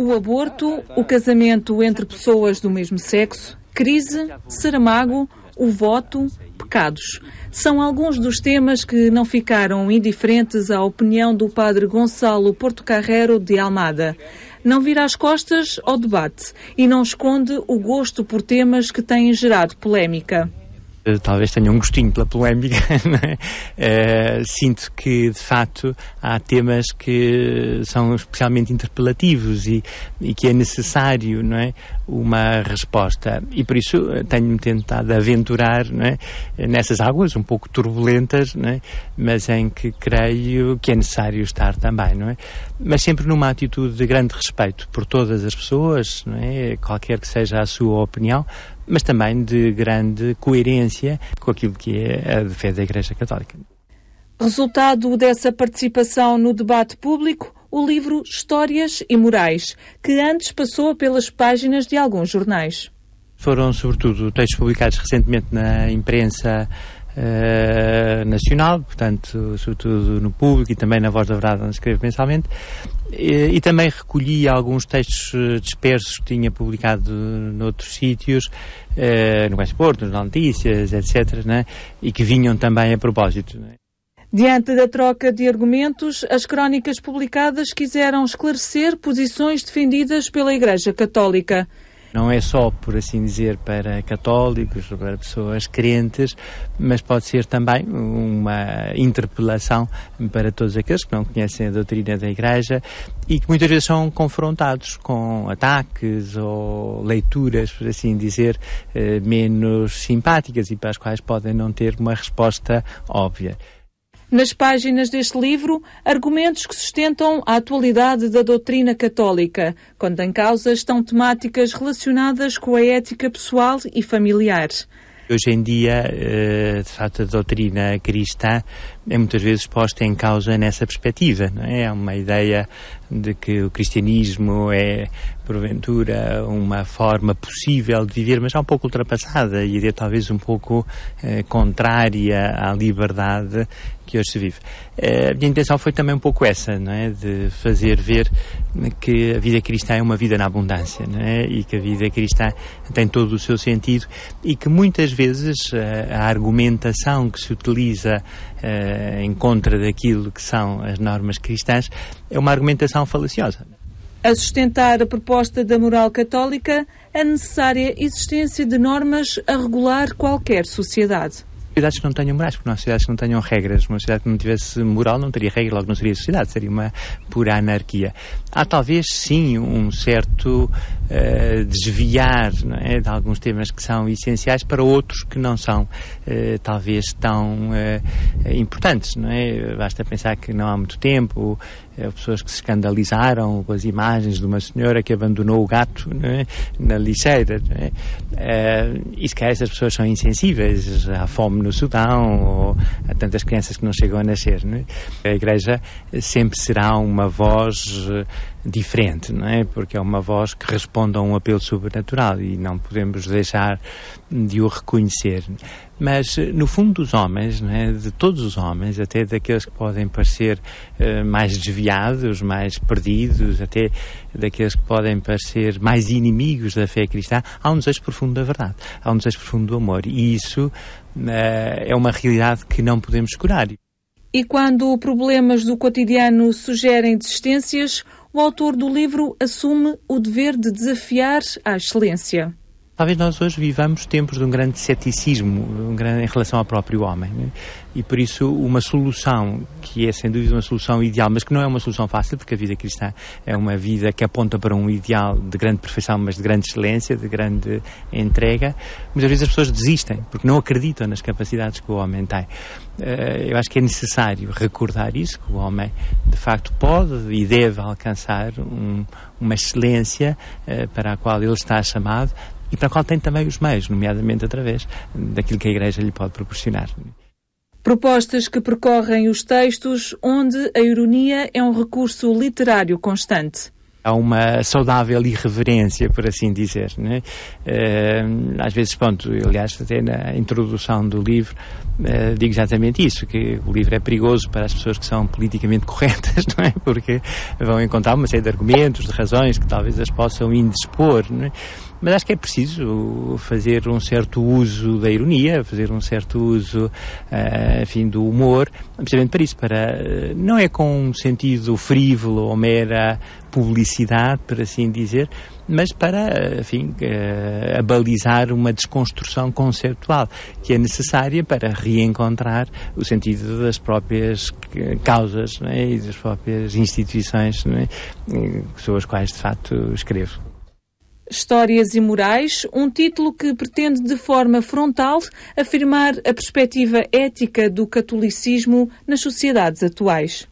O aborto, o casamento entre pessoas do mesmo sexo, crise, Saramago, o voto, pecados. São alguns dos temas que não ficaram indiferentes à opinião do padre Gonçalo Portocarrero de Almada. Não vira as costas ao debate e não esconde o gosto por temas que têm gerado polémica. Talvez tenha um gostinho pela polémica, não é? Sinto que, de facto, há temas que são especialmente interpelativos e que é necessário, não é, uma resposta. E por isso tenho-me tentado aventurar, não é, nessas águas um pouco turbulentas, não é, mas em que creio que é necessário estar também, não é? Mas sempre numa atitude de grande respeito por todas as pessoas, não é? Qualquer que seja a sua opinião, mas também de grande coerência com aquilo que é a defesa da Igreja Católica. Resultado dessa participação no debate público, o livro Histórias e Morais, que antes passou pelas páginas de alguns jornais. Foram, sobretudo, textos publicados recentemente na imprensa nacional, portanto, sobretudo no Público e também na Voz da Verdade, onde escrevo mensalmente, e também recolhi alguns textos dispersos que tinha publicado noutros sítios, no West Porto, nas Notícias, etc., né? E que vinham também a propósito. Né? Diante da troca de argumentos, as crónicas publicadas quiseram esclarecer posições defendidas pela Igreja Católica. Não é só, por assim dizer, para católicos, para pessoas crentes, mas pode ser também uma interpelação para todos aqueles que não conhecem a doutrina da Igreja e que muitas vezes são confrontados com ataques ou leituras, por assim dizer, menos simpáticas e para as quais podem não ter uma resposta óbvia. Nas páginas deste livro, argumentos que sustentam a atualidade da doutrina católica, quando em causa estão temáticas relacionadas com a ética pessoal e familiar. Hoje em dia, de facto, a doutrina cristã é muitas vezes posta em causa nessa perspectiva, não é? É uma ideia de que o cristianismo é, porventura, uma forma possível de viver, mas já um pouco ultrapassada e talvez um pouco contrária à liberdade que hoje se vive. A minha intenção foi também um pouco essa, não é? De fazer ver que a vida cristã é uma vida na abundância, não é? E que a vida cristã tem todo o seu sentido e que muitas vezes a argumentação que se utiliza em contra daquilo que são as normas cristãs é uma argumentação falaciosa. A sustentar a proposta da moral católica, a necessária existência de normas a regular qualquer sociedade. Sociedades que não tenham morais, porque não há sociedades que não tenham regras. Uma sociedade que não tivesse moral não teria regra, logo não seria sociedade, seria uma pura anarquia. Há talvez sim um certo desviar, não é, de alguns temas que são essenciais para outros que não são talvez tão importantes, não é? Basta pensar que não há muito tempo pessoas que se escandalizaram com as imagens de uma senhora que abandonou o gato, não é, na lixeira, não é? E se calhar essas pessoas são insensíveis à fome no Sudão ou a tantas crianças que não chegam a nascer, não é? A Igreja sempre será uma voz diferente, não é? Porque é uma voz que responde a um apelo sobrenatural e não podemos deixar de o reconhecer. Mas, no fundo dos homens, não é? De todos os homens, até daqueles que podem parecer mais desviados, mais perdidos, até daqueles que podem parecer mais inimigos da fé cristã, há um desejo profundo da verdade, há um desejo profundo do amor. E isso é uma realidade que não podemos curar. E quando problemas do cotidiano sugerem desistências, o autor do livro assume o dever de desafiar a excelência. Talvez nós hoje vivamos tempos de um grande ceticismo em relação ao próprio homem, né? E por isso uma solução que é sem dúvida uma solução ideal, mas que não é uma solução fácil, porque a vida cristã é uma vida que aponta para um ideal de grande perfeição, mas de grande excelência, de grande entrega. Muitas vezes as pessoas desistem, porque não acreditam nas capacidades que o homem tem. Eu acho que é necessário recordar isso, que o homem de facto pode e deve alcançar uma excelência para a qual ele está chamado, e para a qual tem também os meios, nomeadamente através daquilo que a Igreja lhe pode proporcionar. Propostas que percorrem os textos onde a ironia é um recurso literário constante. Há uma saudável irreverência, por assim dizer, né? Às vezes, pronto, aliás, até na introdução do livro, digo exatamente isso, que o livro é perigoso para as pessoas que são politicamente corretas, não é? Porque vão encontrar uma série de argumentos, de razões que talvez as possam indispor, não é? Mas acho que é preciso fazer um certo uso da ironia, fazer um certo uso, enfim, do humor, precisamente para isso, não é com um sentido frívolo ou mera publicidade, por assim dizer, mas para, enfim, abalizar uma desconstrução conceptual que é necessária para reencontrar o sentido das próprias causas, não é? E das próprias instituições, não é? Sobre as quais, de facto, escrevo. Histórias Imorais, um título que pretende de forma frontal afirmar a perspectiva ética do catolicismo nas sociedades atuais.